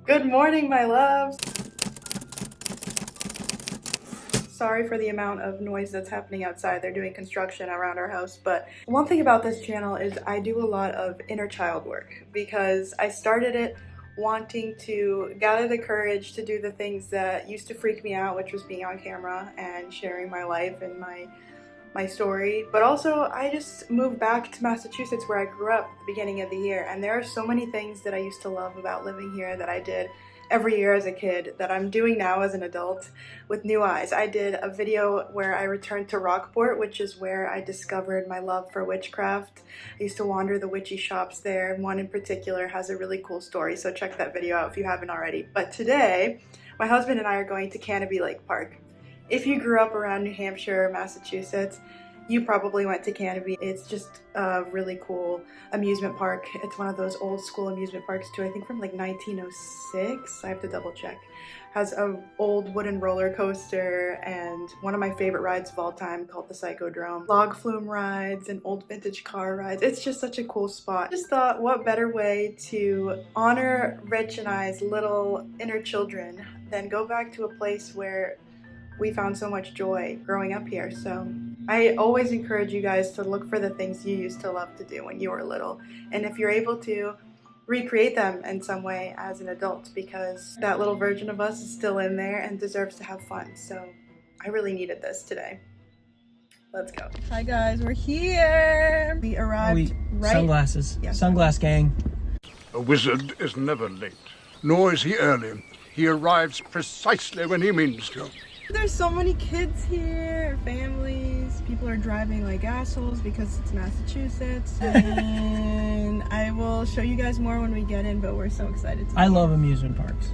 Good morning, my loves. Sorry for the amount of noise that's happening outside. They're doing construction around our house. But one thing about this channel is I do a lot of inner child work because I started it wanting to gather the courage to do the things that used to freak me out, which was being on camera and sharing my life and my story. But also I just moved back to Massachusetts where I grew up at the beginning of the year, and there are so many things that I used to love about living here that I did every year as a kid that I'm doing now as an adult with new eyes. I did a video where I returned to Rockport, which is where I discovered my love for witchcraft. I used to wander the witchy shops there. One in particular has a really cool story, so check that video out if you haven't already. But today, my husband and I are going to Canobie Lake Park. If you grew up around New Hampshire or Massachusetts, you probably went to Canobie. It's just a really cool amusement park. It's one of those old school amusement parks too, I think from like 1906. I have to double check. Has an old wooden roller coaster and one of my favorite rides of all time called the Psychodrome. Log flume rides and old vintage car rides. It's just such a cool spot. Just thought, what better way to honor Rich and I's little inner children than go back to a place where we found so much joy growing up here. So I always encourage you guys to look for the things you used to love to do when you were little, and if you're able to, recreate them in some way as an adult, because that little version of us is still in there and deserves to have fun. So I really needed this today. Let's go. Hi guys, we're here. We arrived right. Sunglasses. Yeah. Sunglass gang. A wizard is never late, nor is he early. He arrives precisely when he means to. There's so many kids here, families. People are driving like assholes because it's Massachusetts. And I will show you guys more when we get in, but we're so excited to I love amusement parks.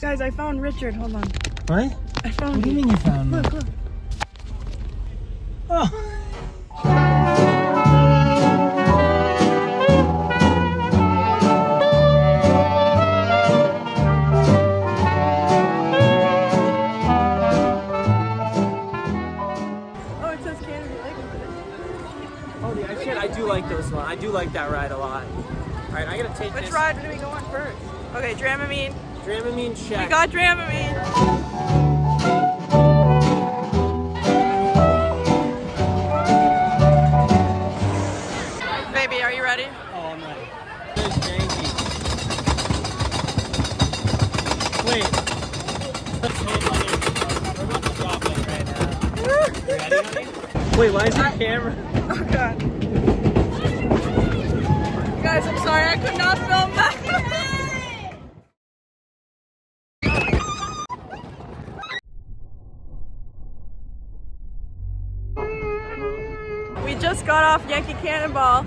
Guys, I found Richard. Hold on. What? I found What do you mean you found me? Look, look. Oh. I do like those ones. I do like that ride a lot. Alright, I gotta take this. Which ride do we go on first? Okay, Dramamine. Dramamine check. We got Dramamine. Baby, are you ready? Oh, I'm ready. This is janky. Wait. We're about to drop it right now. You ready, honey? Wait, why is your camera? Oh god. Guys, I'm sorry, I could not film that. We just got off Yankee Cannonball.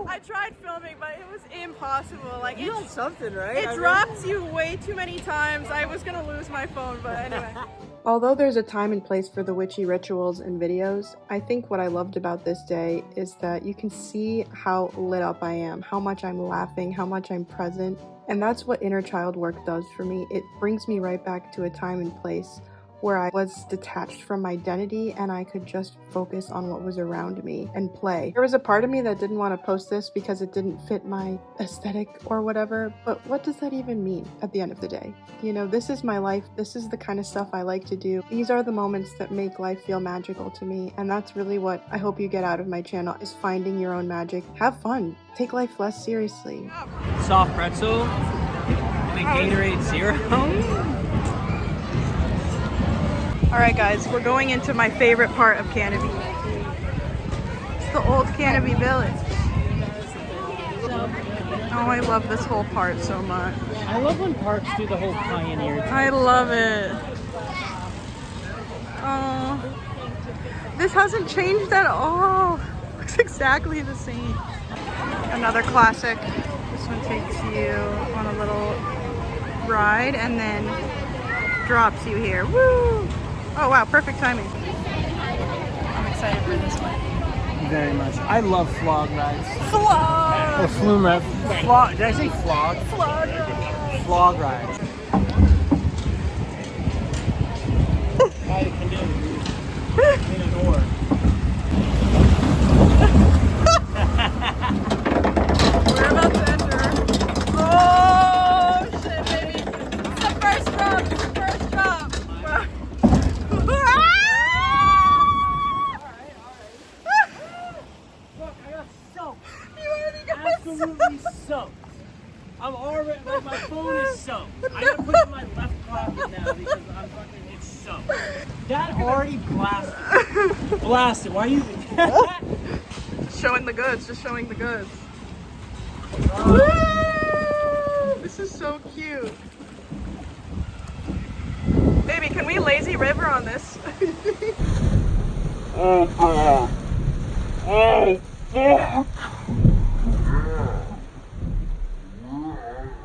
I tried filming, but it was impossible. Like, You got something, right? it dropped you way too many times. I was gonna lose my phone, but anyway. Although there's a time and place for the witchy rituals and videos, I think what I loved about this day is that you can see how lit up I am, how much I'm laughing, how much I'm present. And that's what inner child work does for me. It brings me right back to a time and place where I was detached from my identity and I could just focus on what was around me and play. There was a part of me that didn't want to post this because it didn't fit my aesthetic or whatever, but what does that even mean at the end of the day? You know, this is my life. This is the kind of stuff I like to do. These are the moments that make life feel magical to me, and that's really what I hope you get out of my channel, is finding your own magic. Have fun. Take life less seriously. Soft pretzel. And a Gatorade Zero. Alright guys, we're going into my favorite part of Canobie. It's the old Canobie Village. Oh, I love this whole part so much. I love when parks do the whole pioneer thing. I love it. Oh, this hasn't changed at all. Looks exactly the same. Another classic. This one takes you on a little ride and then drops you here. Woo! Oh wow, perfect timing. I'm excited for this one. Very much. I love flog rides. Flog! Or flume ride. Flog. Did I say flog? Flog ride. Flog rides. I can do. In an oar. absolutely soaked. I'm already, like, my phone is soaked. I gotta put it in my left pocket now because I'm fucking, it's soaked. That already blasted. Blasted, why are you? Showing the goods, just showing the goods. This is so cute. Baby, can we lazy river on this?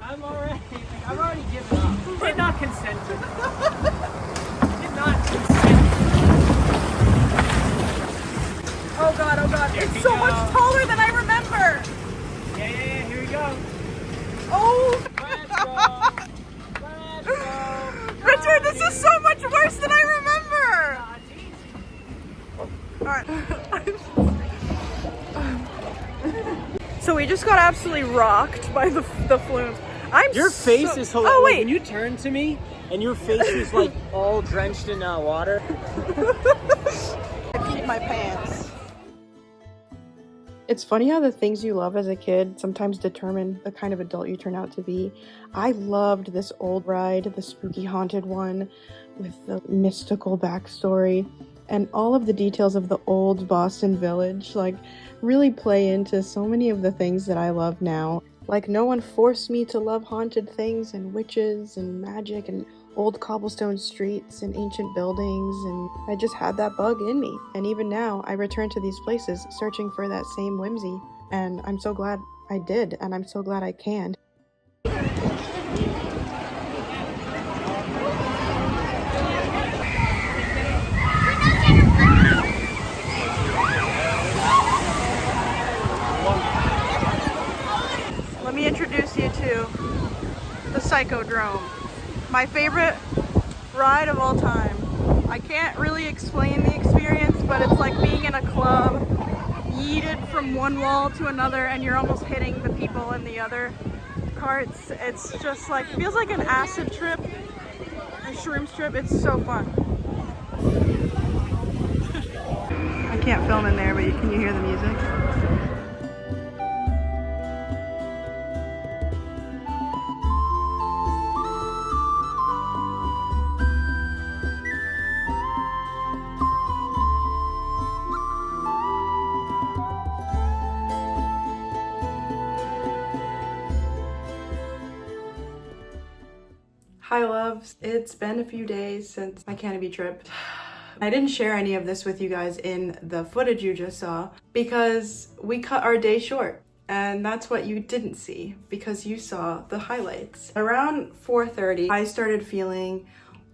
I'm already given up. Did not consent to it. Did not consent. Oh god, it's so much taller than I remember! Yeah, here we go. Oh! Let's go. Let's go. Richard, this is so much worse than I remember! Alright. So we just got absolutely rocked by the flumes. Your face is hilarious. Oh wait! When you turned to me and your face was like all drenched in water. I peed my pants. It's funny how the things you love as a kid sometimes determine the kind of adult you turn out to be. I loved this old ride, the spooky haunted one with the mystical backstory, and all of the details of the old Boston Village like really play into so many of the things that I love now. Like, no one forced me to love haunted things and witches and magic and old cobblestone streets and ancient buildings, and I just had that bug in me. And even now, I return to these places searching for that same whimsy, and I'm so glad I did, and I'm so glad I can. Let me introduce you to the Psychodrome, my favorite ride of all time. I can't really explain the experience, but it's like being in a club, yeeted from one wall to another, and you're almost hitting the people in the other carts. It's just like, feels like an acid trip, a shrooms trip. It's so fun. I can't film in there, but can you hear the music? Hi loves, it's been a few days since my Canobie trip. I didn't share any of this with you guys in the footage you just saw because we cut our day short, and that's what you didn't see because you saw the highlights. Around 4:30, I started feeling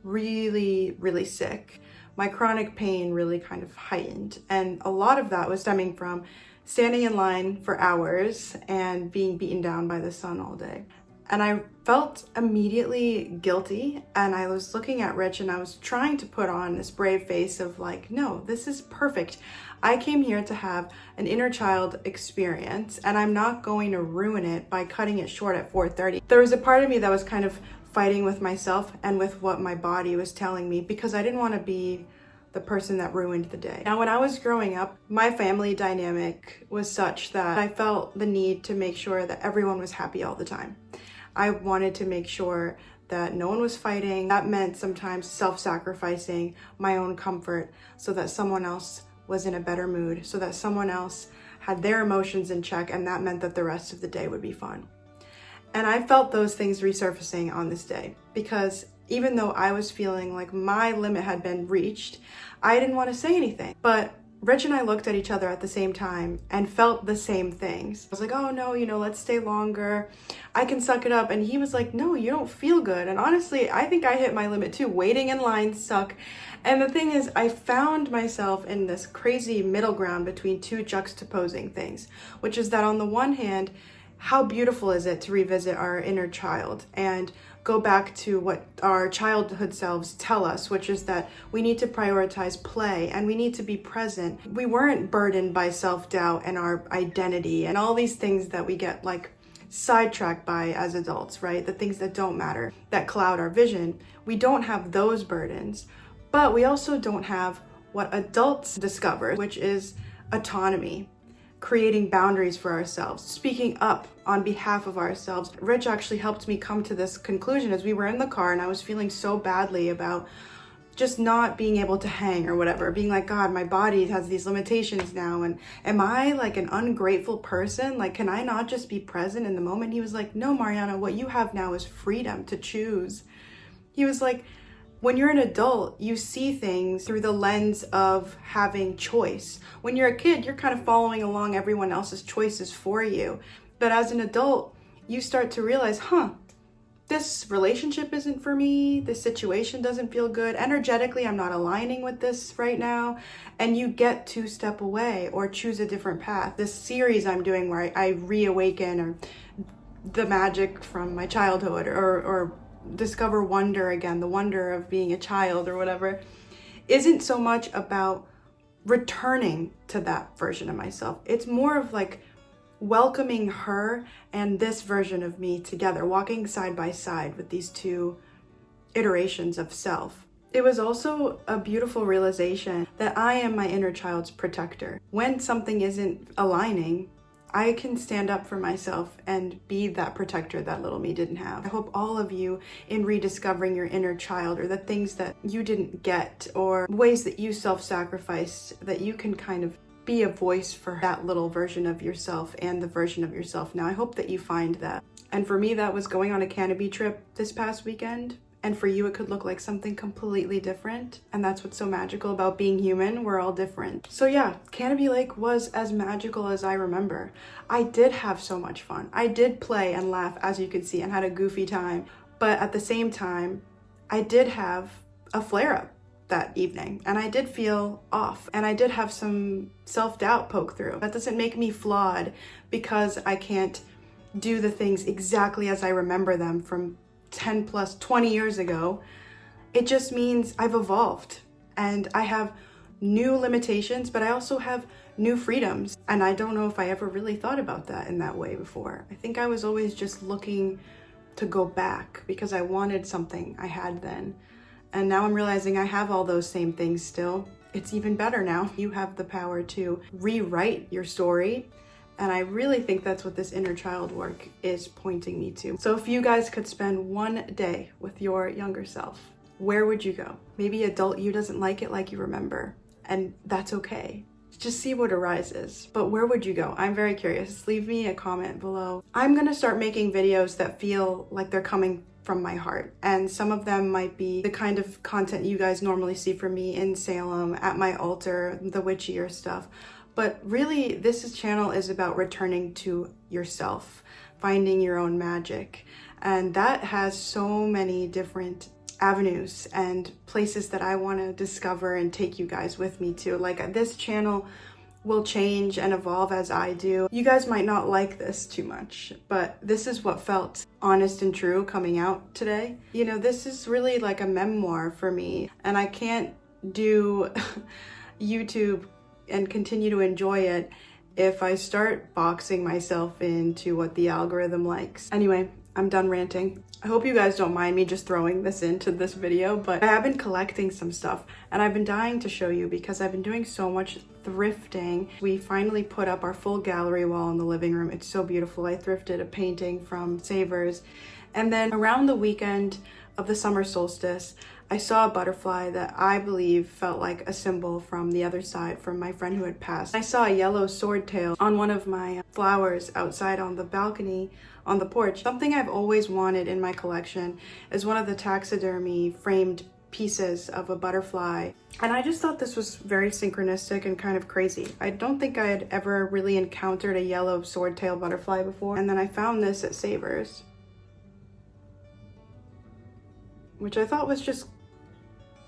really sick. My chronic pain really kind of heightened, and a lot of that was stemming from standing in line for hours and being beaten down by the sun all day. And I felt immediately guilty, and I was looking at Rich and I was trying to put on this brave face of like, no, this is perfect. I came here to have an inner child experience, and I'm not going to ruin it by cutting it short at 4:30. There was a part of me that was kind of fighting with myself and with what my body was telling me because I didn't want to be the person that ruined the day. Now, when I was growing up, my family dynamic was such that I felt the need to make sure that everyone was happy all the time. I wanted to make sure that no one was fighting. That meant sometimes self-sacrificing my own comfort so that someone else was in a better mood, so that someone else had their emotions in check, and that meant that the rest of the day would be fun. And I felt those things resurfacing on this day because even though I was feeling like my limit had been reached, I didn't want to say anything. But Rich and I looked at each other at the same time and felt the same things. I was like, oh no, let's stay longer. I can suck it up. And he was like, no, you don't feel good. And honestly, I think I hit my limit too. Waiting in line suck. And the thing is, I found myself in this crazy middle ground between two juxtaposing things, which is that on the one hand, how beautiful is it to revisit our inner child and go back to what our childhood selves tell us, which is that we need to prioritize play and we need to be present. We weren't burdened by self-doubt and our identity and all these things that we get like sidetracked by as adults, right? The things that don't matter, that cloud our vision. We don't have those burdens, but we also don't have what adults discover, which is autonomy. creating boundaries for ourselves, speaking up on behalf of ourselves. Rich actually helped me come to this conclusion as we were in the car and I was feeling so badly about just not being able to hang or whatever, being like, God, my body has these limitations now, and am I like an ungrateful person? Like, can I not just be present in the moment? He was like, no, Mariana, what you have now is freedom to choose. He was like, when you're an adult, you see things through the lens of having choice. When you're a kid, you're kind of following along everyone else's choices for you. But as an adult, you start to realize, this relationship isn't for me. This situation doesn't feel good. Energetically, I'm not aligning with this right now. And you get to step away or choose a different path. This series I'm doing where I reawaken or the magic from my childhood or discover wonder again, the wonder of being a child or whatever, isn't so much about returning to that version of myself. It's more of like welcoming her and this version of me together, walking side by side with these two iterations of self. It was also a beautiful realization that I am my inner child's protector. When something isn't aligning, I can stand up for myself and be that protector that little me didn't have. I hope all of you, in rediscovering your inner child or the things that you didn't get or ways that you self-sacrificed, that you can kind of be a voice for that little version of yourself and the version of yourself now. I hope that you find that. And for me, that was going on a Canobie trip this past weekend. And for you, it could look like something completely different. And that's what's so magical about being human. We're all different. So yeah, Canobie Lake was as magical as I remember. I did have so much fun. I did play and laugh, as you can see, and had a goofy time. But at the same time, I did have a flare-up that evening and I did feel off and I did have some self-doubt poke through. That doesn't make me flawed because I can't do the things exactly as I remember them from 10 plus 20 years ago. It just means I've evolved and I have new limitations, but I also have new freedoms. And I don't know if I ever really thought about that in that way before. I think I was always just looking to go back because I wanted something I had then. And now I'm realizing I have all those same things still. It's even better now. You have the power to rewrite your story. And I really think that's what this inner child work is pointing me to. So if you guys could spend one day with your younger self, where would you go? Maybe adult you doesn't like it like you remember, and that's okay. Just see what arises. But where would you go? I'm very curious. Leave me a comment below. I'm gonna start making videos that feel like they're coming from my heart. And some of them might be the kind of content you guys normally see from me in Salem, at my altar, the witchier stuff. But really, this channel is about returning to yourself, finding your own magic. And that has so many different avenues and places that I want to discover and take you guys with me to. Like, this channel will change and evolve as I do. You guys might not like this too much, but this is what felt honest and true coming out today. You know, this is really like a memoir for me, and I can't do YouTube and continue to enjoy it if I start boxing myself into what the algorithm likes. Anyway, I'm done ranting. I hope you guys don't mind me just throwing this into this video, but I have been collecting some stuff and I've been dying to show you because I've been doing so much thrifting. We finally put up our full gallery wall in the living room. It's so beautiful. I thrifted a painting from Savers. And then around the weekend of the summer solstice, I saw a butterfly that I believe felt like a symbol from the other side, from my friend who had passed. I saw a yellow swordtail on one of my flowers outside on the balcony on the porch. Something I've always wanted in my collection is one of the taxidermy framed pieces of a butterfly. And I just thought this was very synchronistic and kind of crazy. I don't think I had ever really encountered a yellow swordtail butterfly before. And then I found this at Savers, which I thought was just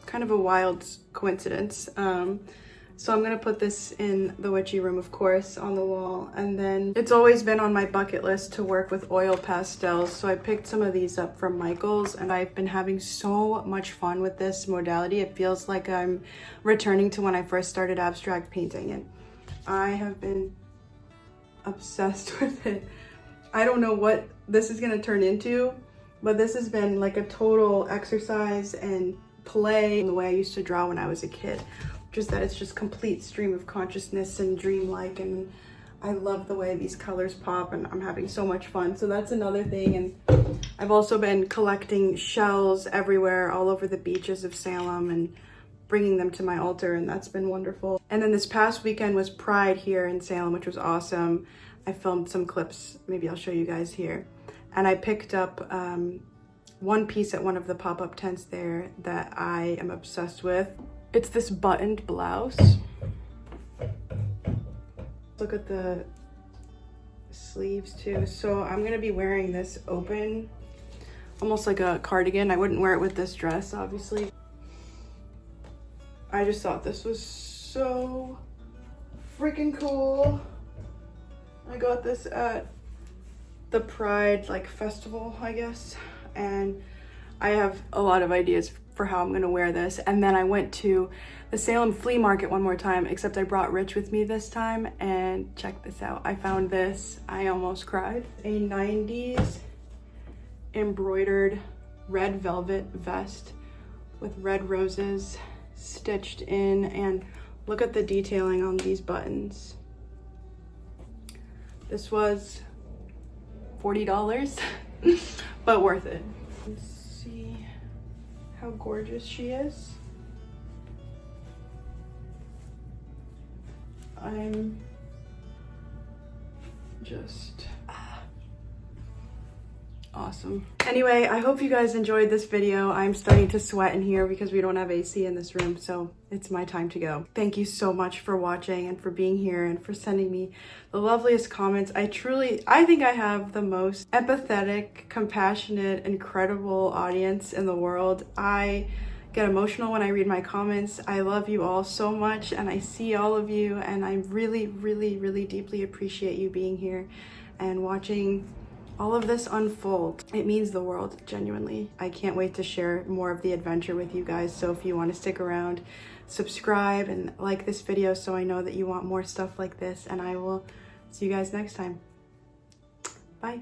kind of a wild coincidence. So I'm gonna put this in the witchy room, of course, on the wall. And then it's always been on my bucket list to work with oil pastels. So I picked some of these up from Michael's and I've been having so much fun with this modality. It feels like I'm returning to when I first started abstract painting, and I have been obsessed with it. I don't know what this is gonna turn into, but this has been like a total exercise and play in the way I used to draw when I was a kid. Just that it's just complete stream of consciousness and dreamlike, and I love the way these colors pop and I'm having so much fun. So that's another thing. And I've also been collecting shells everywhere, all over the beaches of Salem, and bringing them to my altar, and that's been wonderful. And then this past weekend was Pride here in Salem, which was awesome. I filmed some clips, maybe I'll show you guys here. And I picked up one piece at one of the pop-up tents there that I am obsessed with. It's this buttoned blouse. Look at the sleeves too. So I'm gonna be wearing this open, almost like a cardigan. I wouldn't wear it with this dress, obviously. I just thought this was so freaking cool. I got this at the Pride like festival, I guess. And I have a lot of ideas for how I'm gonna wear this. And then I went to the Salem flea market one more time, except I brought Rich with me this time, and check this out. I found this, I almost cried. A 90s embroidered red velvet vest with red roses stitched in, and look at the detailing on these buttons. This was $40, but worth it. Let's see how gorgeous she is. I'm just awesome. Anyway, I hope you guys enjoyed this video. I'm starting to sweat in here because we don't have AC in this room, so it's my time to go. Thank you so much for watching and for being here and for sending me the loveliest comments. I think I have the most empathetic, compassionate, incredible audience in the world. I get emotional when I read my comments. I love you all so much, and I see all of you, and I really, really, really deeply appreciate you being here and watching all of this unfold. It means the world, genuinely. I can't wait to share more of the adventure with you guys. So if you want to stick around, subscribe and like this video so I know that you want more stuff like this, and I will see you guys next time. Bye.